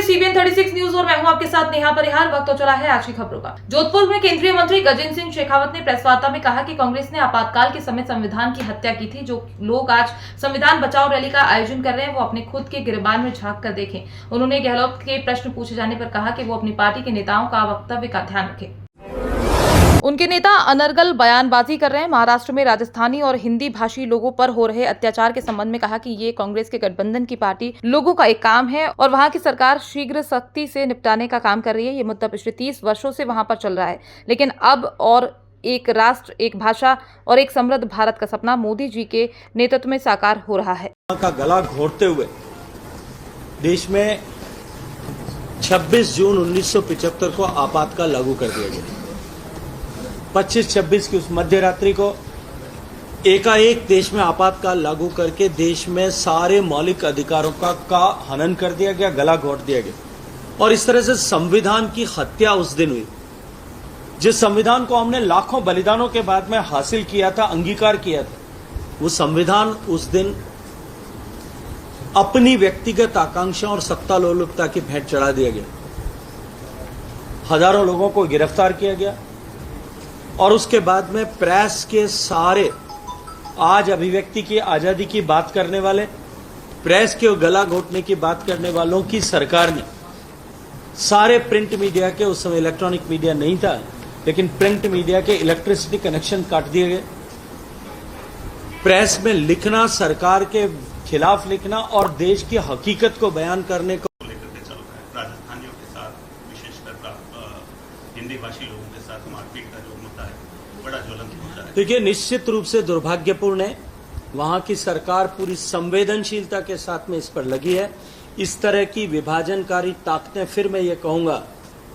रहे CBN 36 news और मैं हूं आपके साथ नेहा परिहार। वक्त तो चला है आज की खबरों का। जोधपुर में केंद्रीय मंत्री गजेंद्र सिंह शेखावत ने प्रेस वार्ता में कहा कि कांग्रेस ने आपातकाल के समय संविधान की हत्या की थी। जो लोग आज संविधान बचाओ रैली का आयोजन कर रहे हैं वो अपने खुद के गिरबान में झांक कर देखें। उन्होंने गहलोत के प्रश्न पूछे जाने पर कहा कि वो अपनी पार्टी के नेताओं का वक्तव्य का ध्यान रखें। उनके नेता अनर्गल बयानबाजी कर रहे हैं। महाराष्ट्र में राजस्थानी और हिंदी भाषी लोगों पर हो रहे अत्याचार के संबंध में कहा कि ये कांग्रेस के गठबंधन की पार्टी लोगों का एक काम है और वहां की सरकार शीघ्र सख्ती से निपटाने का काम कर रही है। ये मुद्दा पिछले 30 वर्षों से वहां पर चल रहा है, लेकिन अब और एक राष्ट्र, एक भाषा और एक समृद्ध भारत का सपना मोदी जी के नेतृत्व में साकार हो रहा है। का गला घोटते हुए देश में 26 जून 1975 को आपातकाल लागू कर दिया गया। 25-26 की उस मध्य रात्रि को एकाएक देश में आपातकाल लागू करके देश में सारे मौलिक अधिकारों का हनन कर दिया गया, गला घोट दिया गया और इस तरह से संविधान की हत्या उस दिन हुई। जिस संविधान को हमने लाखों बलिदानों के बाद में हासिल किया था, अंगीकार किया था, वो संविधान उस दिन अपनी व्यक्तिगत आकांक्षा और सत्ता लोलुपता की भेंट चढ़ा दिया गया। हजारों लोगों को गिरफ्तार किया गया और उसके बाद में प्रेस के सारे आज अभिव्यक्ति की आजादी की बात करने वाले, प्रेस के गला घोटने की बात करने वालों की सरकार ने सारे प्रिंट मीडिया के, उस समय इलेक्ट्रॉनिक मीडिया नहीं था, लेकिन प्रिंट मीडिया के इलेक्ट्रिसिटी कनेक्शन काट दिए गए। प्रेस में लिखना, सरकार के खिलाफ लिखना और देश की हकीकत को बयान करने को लेकर के चल रहा है। राजस्थानियों के साथ, विशेषकर हिंदी भाषी लोगों के साथ मारपीट का जो मुद्दा है बड़ा ज्वलंत मुद्दा है। देखिए, निश्चित रूप से दुर्भाग्यपूर्ण है। वहां की सरकार पूरी संवेदनशीलता के साथ में इस पर लगी है। इस तरह की विभाजनकारी ताकतें, फिर मैं ये कहूंगा,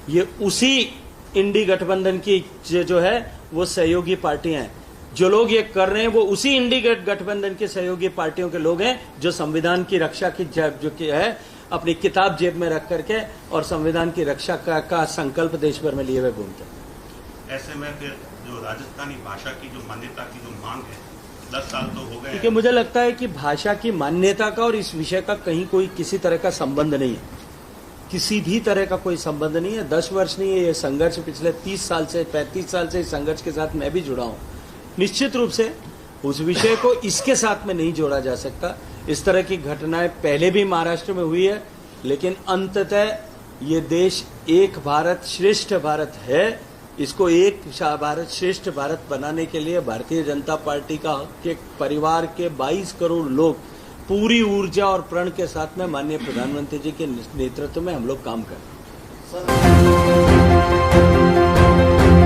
ये उसी इंडी गठबंधन की जो है वो सहयोगी पार्टियां हैं। जो लोग ये कर रहे हैं वो उसी इंडी गठबंधन के सहयोगी पार्टियों के लोग हैं जो संविधान की रक्षा की जो की है अपनी किताब जेब में रख करके और संविधान की रक्षा का संकल्प देश भर में लिए हुए घूमते हैं। ऐसे में फिर जो राजस्थानी भाषा की जो मान्यता की जो मांग है, 10 साल तो हो गए। क्योंकि मुझे लगता है कि भाषा की मान्यता का और इस विषय का कहीं कोई किसी तरह का संबंध नहीं है, किसी भी तरह का कोई संबंध नहीं है। 10 वर्ष नहीं है, ये संघर्ष पिछले 30 साल से, 35 साल से इस संघर्ष के साथ मैं भी जुड़ा हूं। निश्चित रूप से उस विषय को इसके साथ में नहीं जोड़ा जा सकता। इस तरह की घटनाएं पहले भी महाराष्ट्र में हुई है, लेकिन अंततः ये देश एक भारत श्रेष्ठ भारत है। इसको एक भारत श्रेष्ठ भारत बनाने के लिए भारतीय जनता पार्टी के परिवार के 22 करोड़ लोग पूरी ऊर्जा और प्रण के साथ में माननीय प्रधानमंत्री जी के नेतृत्व में हम लोग काम कर रहे हैं।